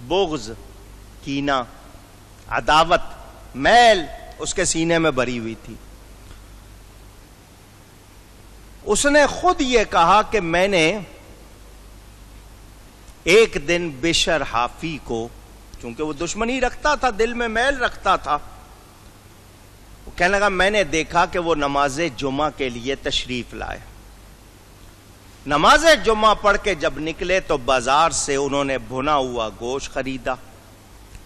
بغض، کینہ، عداوت، میل اس کے سینے میں بھری ہوئی تھی. اس نے خود یہ کہا کہ میں نے ایک دن بشر حافی کو، چونکہ وہ دشمنی رکھتا تھا، دل میں میل رکھتا تھا، وہ کہنے لگا میں نے دیکھا کہ وہ نماز جمعہ کے لیے تشریف لائے. نماز جمعہ پڑھ کے جب نکلے تو بازار سے انہوں نے بھنا ہوا گوشت خریدا،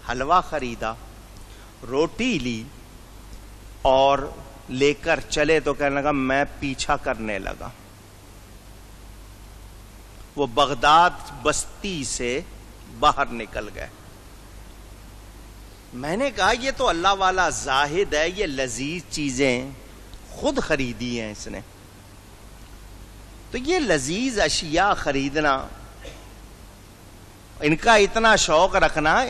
حلوہ خریدا، روٹی لی اور لے کر چلے تو کہنے لگا میں پیچھا کرنے لگا. وہ بغداد بستی سے باہر نکل گئے. میں نے کہا یہ تو اللہ والا زاہد ہے، یہ لذیذ چیزیں خود خریدی ہیں اس نے، تو یہ لذیذ اشیاء خریدنا، ان کا اتنا شوق رکھنا،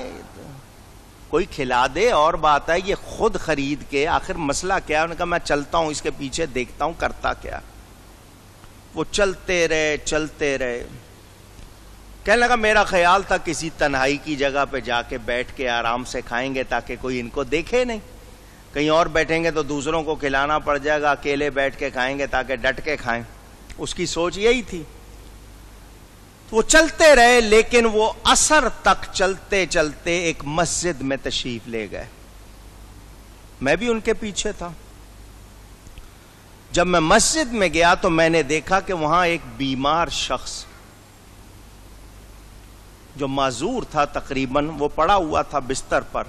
کوئی کھلا دے اور بات ہے، یہ خود خرید کے آخر مسئلہ کیا؟ انہوں نے کہا میں چلتا ہوں اس کے پیچھے دیکھتا ہوں کرتا کیا. وہ چلتے رہے. کہنے لگا میرا خیال تھا کسی تنہائی کی جگہ پہ جا کے بیٹھ کے آرام سے کھائیں گے تاکہ کوئی ان کو دیکھے نہیں، کہیں اور بیٹھیں گے تو دوسروں کو کھلانا پڑ جائے گا، اکیلے بیٹھ کے کھائیں گے تاکہ ڈٹ کے کھائیں. اس کی سوچ یہی تھی. وہ چلتے رہے لیکن وہ عصر تک چلتے چلتے ایک مسجد میں تشریف لے گئے. میں بھی ان کے پیچھے تھا. جب میں مسجد میں گیا تو میں نے دیکھا کہ وہاں ایک بیمار شخص جو معذور تھا تقریباً، وہ پڑا ہوا تھا بستر پر.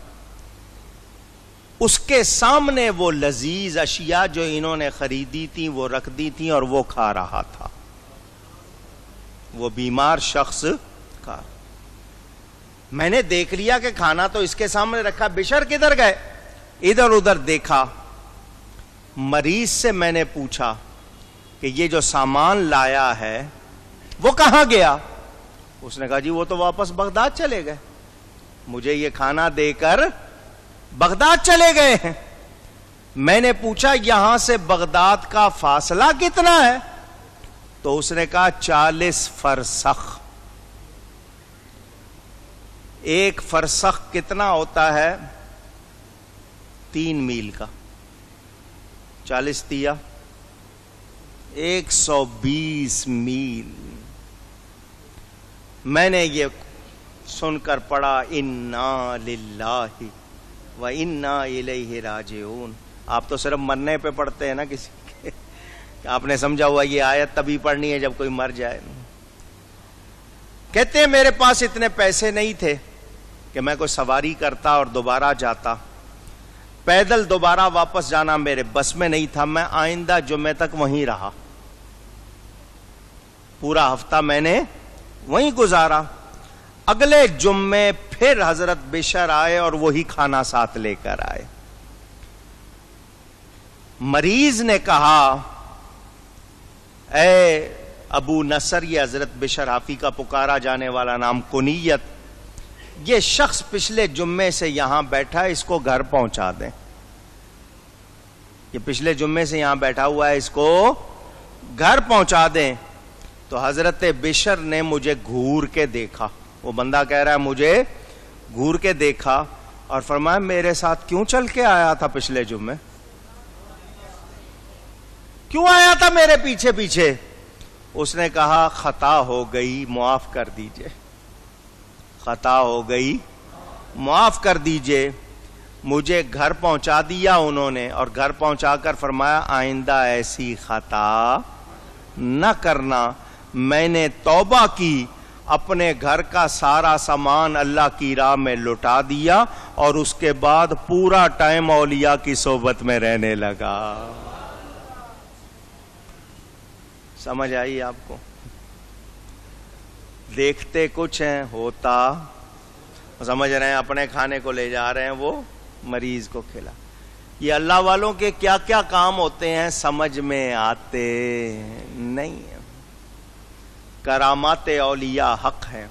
اس کے سامنے وہ لذیذ اشیاء جو انہوں نے خریدی تھی وہ رکھ دی تھی اور وہ کھا رہا تھا. وہ بیمار شخص کا میں نے دیکھ لیا کہ کھانا تو اس کے سامنے رکھا. بشر کدھر گئے؟ ادھر ادھر دیکھا. مریض سے میں نے پوچھا کہ یہ جو سامان لایا ہے وہ کہاں گیا؟ اس نے کہا جی وہ تو واپس بغداد چلے گئے، مجھے یہ کھانا دے کر بغداد چلے گئے ہیں. میں نے پوچھا یہاں سے بغداد کا فاصلہ کتنا ہے؟ تو اس نے کہا 40 فرسخ. ایک فرسخ کتنا ہوتا ہے؟ 3 میل کا. 40 دیا 120 میل. میں نے یہ سن کر پڑھا انا للہ و انا الیہ راجعون. آپ تو صرف مرنے پہ پڑھتے ہیں نا کسی کے، آپ نے سمجھا ہوا یہ آیت تبھی پڑھنی ہے جب کوئی مر جائے. کہتے ہیں میرے پاس اتنے پیسے نہیں تھے کہ میں کوئی سواری کرتا اور دوبارہ جاتا. پیدل دوبارہ واپس جانا میرے بس میں نہیں تھا. میں آئندہ جمعے تک وہیں رہا. پورا ہفتہ میں نے وہیں گزارا. اگلے جمعے پھر حضرت بشر آئے اور وہی کھانا ساتھ لے کر آئے. مریض نے کہا اے ابو نصر، یہ حضرت بشر حافی کا پکارا جانے والا نام کنیت، یہ شخص پچھلے جمعے سے یہاں بیٹھا ہے، اس کو گھر پہنچا دیں. یہ پچھلے جمعے سے یہاں بیٹھا ہوا ہے، اس کو گھر پہنچا دیں. تو حضرت بشر نے مجھے گھور کے دیکھا. وہ بندہ کہہ رہا ہے مجھے گھور کے دیکھا اور فرمایا میرے ساتھ کیوں چل کے آیا تھا پچھلے جمعے؟ کیوں آیا تھا میرے پیچھے پیچھے؟ اس نے کہا خطا ہو گئی، معاف کر دیجئے. خطا ہو گئی، معاف کر دیجئے. مجھے گھر پہنچا دیا انہوں نے، اور گھر پہنچا کر فرمایا آئندہ ایسی خطا نہ کرنا. میں نے توبہ کی، اپنے گھر کا سارا سامان اللہ کی راہ میں لٹا دیا اور اس کے بعد پورا ٹائم اولیاء کی صحبت میں رہنے لگا. سمجھ آئی آپ کو؟ دیکھتے کچھ ہیں، ہوتا سمجھ رہے ہیں. اپنے کھانے کو لے جا رہے ہیں، وہ مریض کو کھلا. یہ اللہ والوں کے کیا کیا کام ہوتے ہیں سمجھ میں آتے نہیں. کرامات اولیاء حق ہے،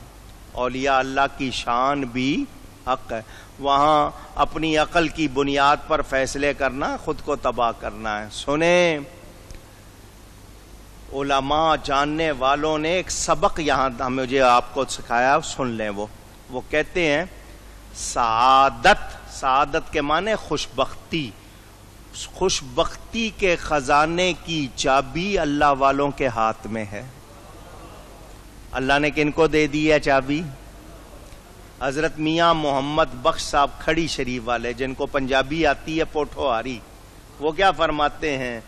اولیاء اللہ کی شان بھی حق ہے. وہاں اپنی عقل کی بنیاد پر فیصلے کرنا خود کو تباہ کرنا ہے. سنیں، علماء جاننے والوں نے ایک سبق یہاں مجھے آپ کو سکھایا، سن لیں. وہ کہتے ہیں سعادت کے معنی خوش بختی، خوش بختی کے خزانے کی چابی اللہ والوں کے ہاتھ میں ہے۔ اللہ نے کن کو دے دی ہے چابی؟ حضرت میاں محمد بخش صاحب کھڑی شریف والے، جن کو پنجابی آتی ہے پوٹھوہاری، وہ کیا فرماتے ہیں؟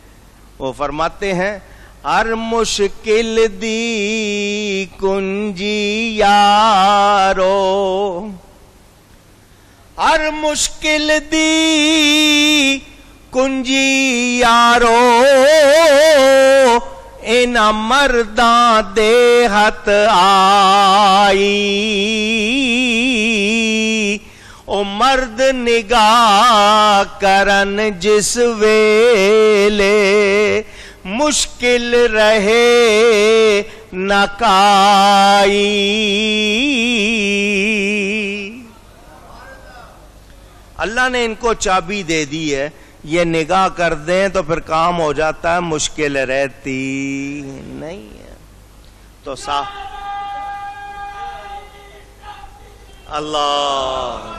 وہ فرماتے ہیں ہر مشکل دی کنجی یارو، ہر مشکل دی کنجی یارو، ان مرداں دے ہتھ آئی، او مرد نگاہ کرن جس ویلے، مشکل رہے نہ کائی۔ اللہ نے ان کو چابی دے دی ہے، یہ نگاہ کر دیں تو پھر کام ہو جاتا ہے، مشکل رہتی نہیں ہے۔ تو اللہ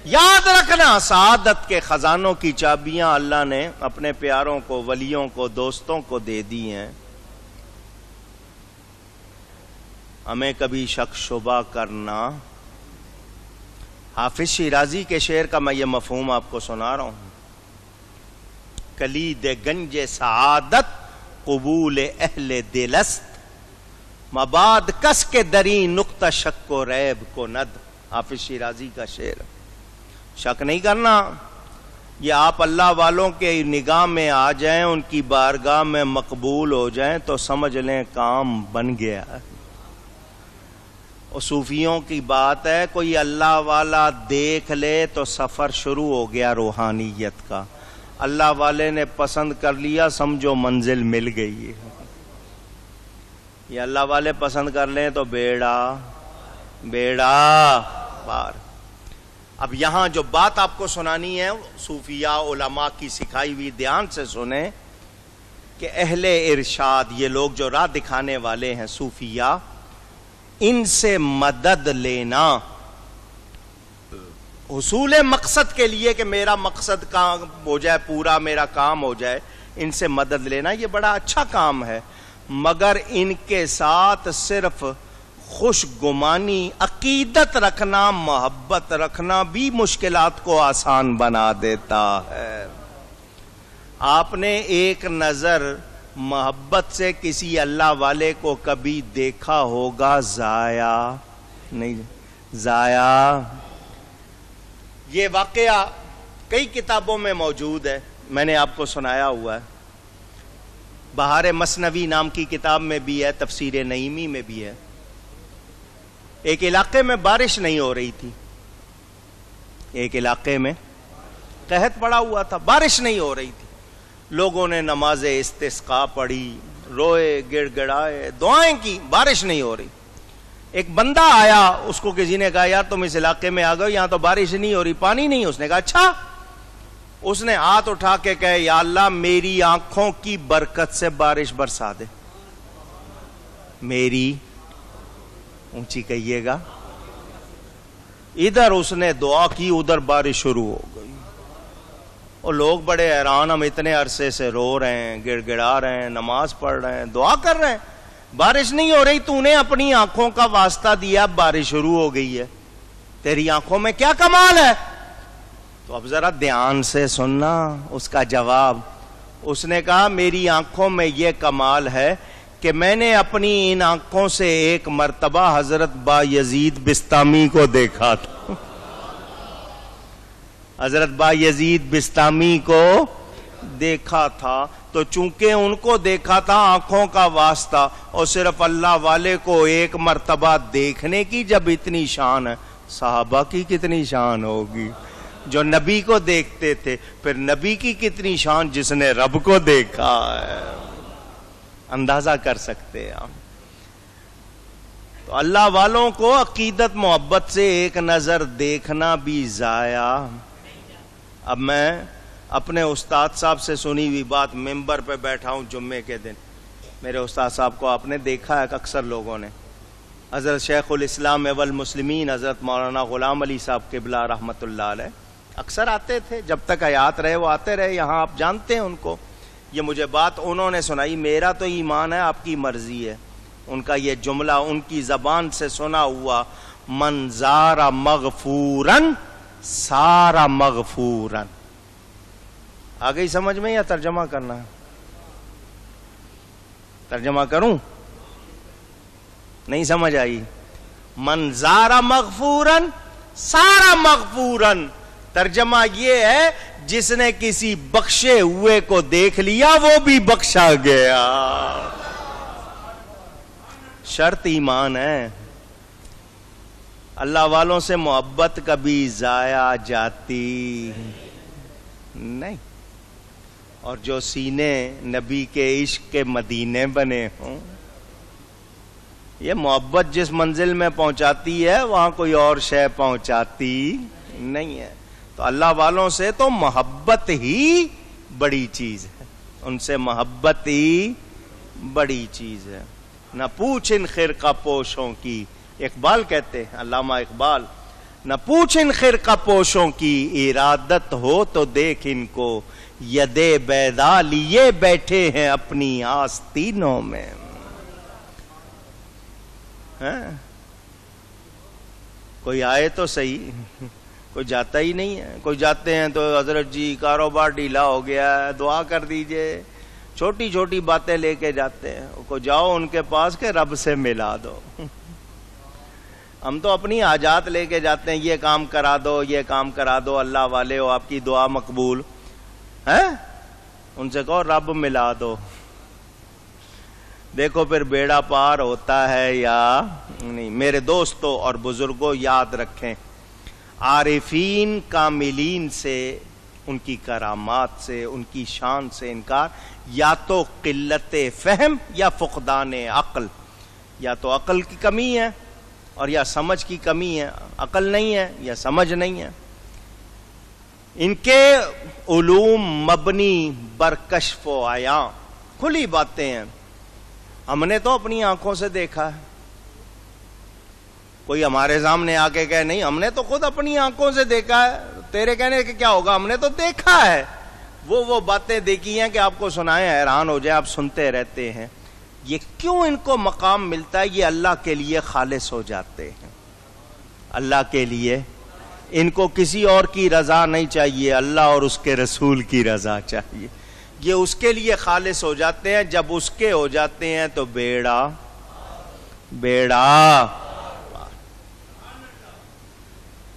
یاد رکھنا، سعادت کے خزانوں کی چابیاں اللہ نے اپنے پیاروں کو، ولیوں کو، دوستوں کو دے دی ہیں۔ ہمیں کبھی شک شبہ کرنا۔ حافظ شیرازی کے شعر کا میں یہ مفہوم آپ کو سنا رہا ہوں، کلید گنج سعادت قبول اہل دلست، مباد کس کے دری نقطہ شک و ریب کو ند۔ حافظ شیرازی کا شعر۔ شک نہیں کرنا، یہ آپ اللہ والوں کے نگاہ میں آ جائیں، ان کی بارگاہ میں مقبول ہو جائیں تو سمجھ لیں کام بن گیا۔ اور صوفیوں کی بات ہے، کوئی اللہ والا دیکھ لے تو سفر شروع ہو گیا روحانیت کا۔ اللہ والے نے پسند کر لیا، سمجھو منزل مل گئی ہے۔ یہ اللہ والے پسند کر لیں تو بیڑا پار۔ اب یہاں جو بات آپ کو سنانی ہے صوفیاء علماء کی سکھائی ہوئی، دھیان سے سنیں کہ اہل ارشاد، یہ لوگ جو راہ دکھانے والے ہیں صوفیاء، ان سے مدد لینا حصول مقصد کے لیے کہ میرا مقصد کام ہو جائے، پورا میرا کام ہو جائے، ان سے مدد لینا یہ بڑا اچھا کام ہے، مگر ان کے ساتھ صرف خوش گمانی، عقیدت رکھنا، محبت رکھنا بھی مشکلات کو آسان بنا دیتا ہے۔ آپ نے ایک نظر محبت سے کسی اللہ والے کو کبھی دیکھا ہوگا ضائع نہیں، ضائع۔ یہ واقعہ کئی کتابوں میں موجود ہے، میں نے آپ کو سنایا ہوا ہے۔ بہار مثنوی نام کی کتاب میں بھی ہے، تفسیر نعیمی میں بھی ہے۔ ایک علاقے میں بارش نہیں ہو رہی تھی، ایک علاقے میں قحط پڑا ہوا تھا، بارش نہیں ہو رہی تھی۔ لوگوں نے نماز استسقاء پڑھی، روئے، گڑ گڑائے، دعائیں کی، بارش نہیں ہو رہی۔ ایک بندہ آیا، اس کو کسی نے کہا یار تم اس علاقے میں آ گئے، یہاں تو بارش نہیں ہو رہی، پانی نہیں۔ اس نے کہا اچھا۔ اس نے ہاتھ اٹھا کے کہے یا اللہ میری آنکھوں کی برکت سے بارش برسا دے، میری، اونچی کہیے گا۔ ادھر اس نے دعا کی، ادھر بارش شروع ہو گئی۔ اور لوگ بڑے حیران، ہم اتنے عرصے سے رو رہے ہیں، گڑ گڑا رہے ہیں، نماز پڑھ رہے ہیں، دعا کر رہے ہیں، بارش نہیں ہو رہی، تو نے اپنی آنکھوں کا واسطہ دیا، بارش شروع ہو گئی ہے، تیری آنکھوں میں کیا کمال ہے؟ تو اب ذرا دھیان سے سننا اس کا جواب۔ اس نے کہا میری آنکھوں میں یہ کمال ہے کہ میں نے اپنی ان آنکھوں سے ایک مرتبہ حضرت با یزید بستامی کو دیکھا تھا، حضرت با یزید بستامی کو دیکھا تھا، تو چونکہ ان کو دیکھا تھا آنکھوں کا واسطہ، اور صرف اللہ والے کو ایک مرتبہ دیکھنے کی جب اتنی شان ہے، صحابہ کی کتنی شان ہوگی جو نبی کو دیکھتے تھے، پھر نبی کی کتنی شان جس نے رب کو دیکھا ہے، اندازہ کر سکتے ہیں ہم۔ تو اللہ والوں کو عقیدت محبت سے ایک نظر دیکھنا بھی ضائع اب میں اپنے استاد صاحب سے سنی ہوئی بات ممبر پہ بیٹھا ہوں جمعے کے دن. میرے استاد صاحب کو آپ نے دیکھا ہے اکثر لوگوں نے, حضرت شیخ الاسلام والمسلمین حضرت مولانا غلام علی صاحب قبلہ رحمۃ اللہ علیہ اکثر آتے تھے, جب تک حیات رہے وہ آتے رہے یہاں, آپ جانتے ہیں ان کو. یہ مجھے بات انہوں نے سنائی, میرا تو ایمان ہے آپ کی مرضی ہے. ان کا یہ جملہ ان کی زبان سے سنا ہوا, من زار مغفورن سارا مغفورن. آ گئی سمجھ میں یا ترجمہ کرنا ہے؟ ترجمہ کروں؟ نہیں سمجھ آئی؟ من زار مغفورن سارا مغفورن, ترجمہ یہ ہے جس نے کسی بخشے ہوئے کو دیکھ لیا وہ بھی بخشا گیا. شرط ایمان ہے. اللہ والوں سے محبت کبھی ضائع جاتی نہیں, اور جو سینے نبی کے عشق کے مدینے بنے ہوں, یہ محبت جس منزل میں پہنچاتی ہے وہاں کوئی اور شے پہنچاتی نہیں ہے. تو اللہ والوں سے تو محبت ہی بڑی چیز ہے, ان سے محبت ہی بڑی چیز ہے. نہ پوچھ ان خرقہ پوشوں کی, اقبال کہتے ہیں, علامہ اقبال, نہ پوچھ ان خرقہ پوشوں کی, ارادت ہو تو دیکھ ان کو, یدے بیدا لیے بیٹھے ہیں اپنی آستینوں میں. کوئی آئے تو صحیح, کوئی جاتا ہی نہیں ہے. کوئی جاتے ہیں تو حضرت جی کاروبار ڈھیلا ہو گیا ہے, دعا کر دیجئے. چھوٹی چھوٹی باتیں لے کے جاتے ہیں. کو جاؤ ان کے پاس کہ رب سے ملا دو. ہم تو اپنی حاجات لے کے جاتے ہیں, یہ کام کرا دو, یہ کام کرا دو, اللہ والے ہو آپ کی دعا مقبول ہے. ان سے کہو رب ملا دو, دیکھو پھر بیڑا پار ہوتا ہے یا نہیں. میرے دوستوں اور بزرگوں یاد رکھیں, عارفین کاملین سے, ان کی کرامات سے, ان کی شان سے انکار یا تو قلت فہم یا فقدان عقل. یا تو عقل کی کمی ہے اور یا سمجھ کی کمی ہے. عقل نہیں ہے یا سمجھ نہیں ہے. ان کے علوم مبنی بر کشف و عیاں, کھلی باتیں ہیں. ہم نے تو اپنی آنکھوں سے دیکھا ہے. کوئی ہمارے سامنے آ کے کہے نہیں, ہم نے تو خود اپنی آنکھوں سے دیکھا ہے. تیرے کہنے کہ کیا ہوگا, ہم نے تو دیکھا ہے. وہ باتیں دیکھی ہیں کہ آپ کو سنائیں حیران ہو جائے, آپ سنتے رہتے ہیں. یہ کیوں ان کو مقام ملتا ہے؟ یہ اللہ کے لیے خالص ہو جاتے ہیں. اللہ کے لیے, ان کو کسی اور کی رضا نہیں چاہیے, اللہ اور اس کے رسول کی رضا چاہیے. یہ اس کے لیے خالص ہو جاتے ہیں. جب اس کے ہو جاتے ہیں تو بیڑا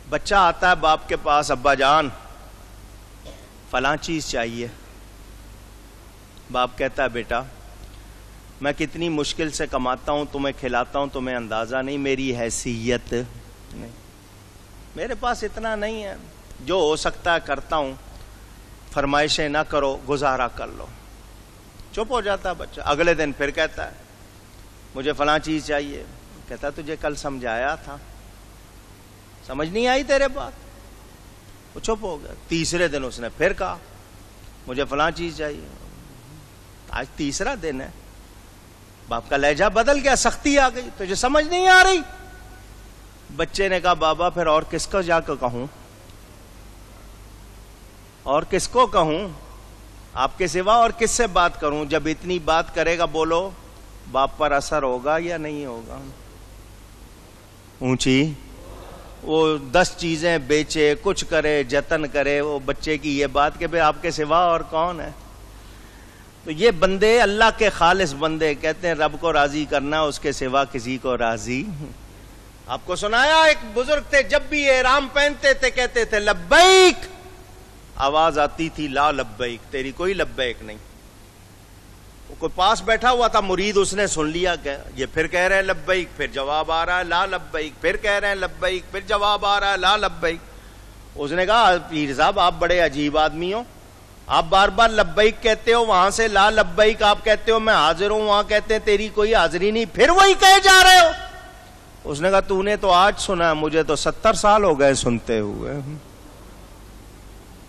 بچہ آتا ہے باپ کے پاس, ابا جان فلاں چیز چاہیے. باپ کہتا ہے بیٹا میں کتنی مشکل سے کماتا ہوں, تمہیں کھلاتا ہوں, تمہیں اندازہ نہیں, میری حیثیت نہیں, میرے پاس اتنا نہیں ہے, جو ہو سکتا ہے کرتا ہوں, فرمائشیں نہ کرو, گزارا کر لو. چپ ہو جاتا ہے بچہ. اگلے دن پھر کہتا ہے مجھے فلاں چیز چاہیے. کہتا تجھے کل سمجھایا تھا, سمجھ نہیں آئی تیرے بات, وہ چپ ہو گیا. تیسرے دن اس نے پھر کہا مجھے فلاں چیز چاہیے. آج تیسرا دن ہے, باپ کا لہجہ بدل گیا, سختی آ گئی, تجھے سمجھ نہیں آ رہی. بچے نے کہا بابا پھر اور کس کو جا کر کہوں, اور کس کو کہوں, آپ کے سوا اور کس سے بات کروں. جب اتنی بات کرے گا بولو باپ پر اثر ہوگا یا نہیں ہوگا. اونچی وہ 10 چیزیں بیچے, کچھ کرے, جتن کرے, وہ بچے کی یہ بات کہ بھئی آپ کے سوا اور کون ہے. تو یہ بندے اللہ کے خالص بندے کہتے ہیں رب کو راضی کرنا, اس کے سوا کسی کو راضی. آپ کو سنایا ایک بزرگ تھے, جب بھی احرام پہنتے تھے کہتے تھے لبیک, آواز آتی تھی لا لبیک, تیری کوئی لبیک نہیں. کوئی پاس بیٹھا ہوا تھا مرید, اس نے سن لیا کہ یہ پھر کہہ رہے ہیں لبیک, پھر جواب آ رہا ہے لا لبیک, پھر کہہ رہے ہیں لبیک, پھر جواب آ رہا ہے لا لبیک. اس نے کہا پیر صاحب آپ بڑے عجیب آدمی ہو, آپ بار بار لبیک کہتے ہو, وہاں سے لا لبیک آپ کہتے ہو, میں حاضر ہوں, وہاں کہتے ہیں تیری کوئی حاضری نہیں, پھر وہی کہے جا رہے ہو. اس نے کہا تو نے تو آج سنا ہے, مجھے تو 70 سال ہو گئے سنتے ہوئے.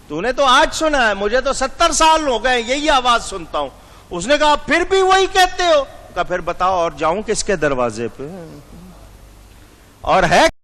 تو نے تو آج سنا ہے, مجھے تو 70 سال ہو گئے یہی آواز سنتا ہوں. اس نے کہا پھر بھی وہی کہتے ہو. کہا پھر بتاؤ اور جاؤں کس کے دروازے پہ؟ اور ہے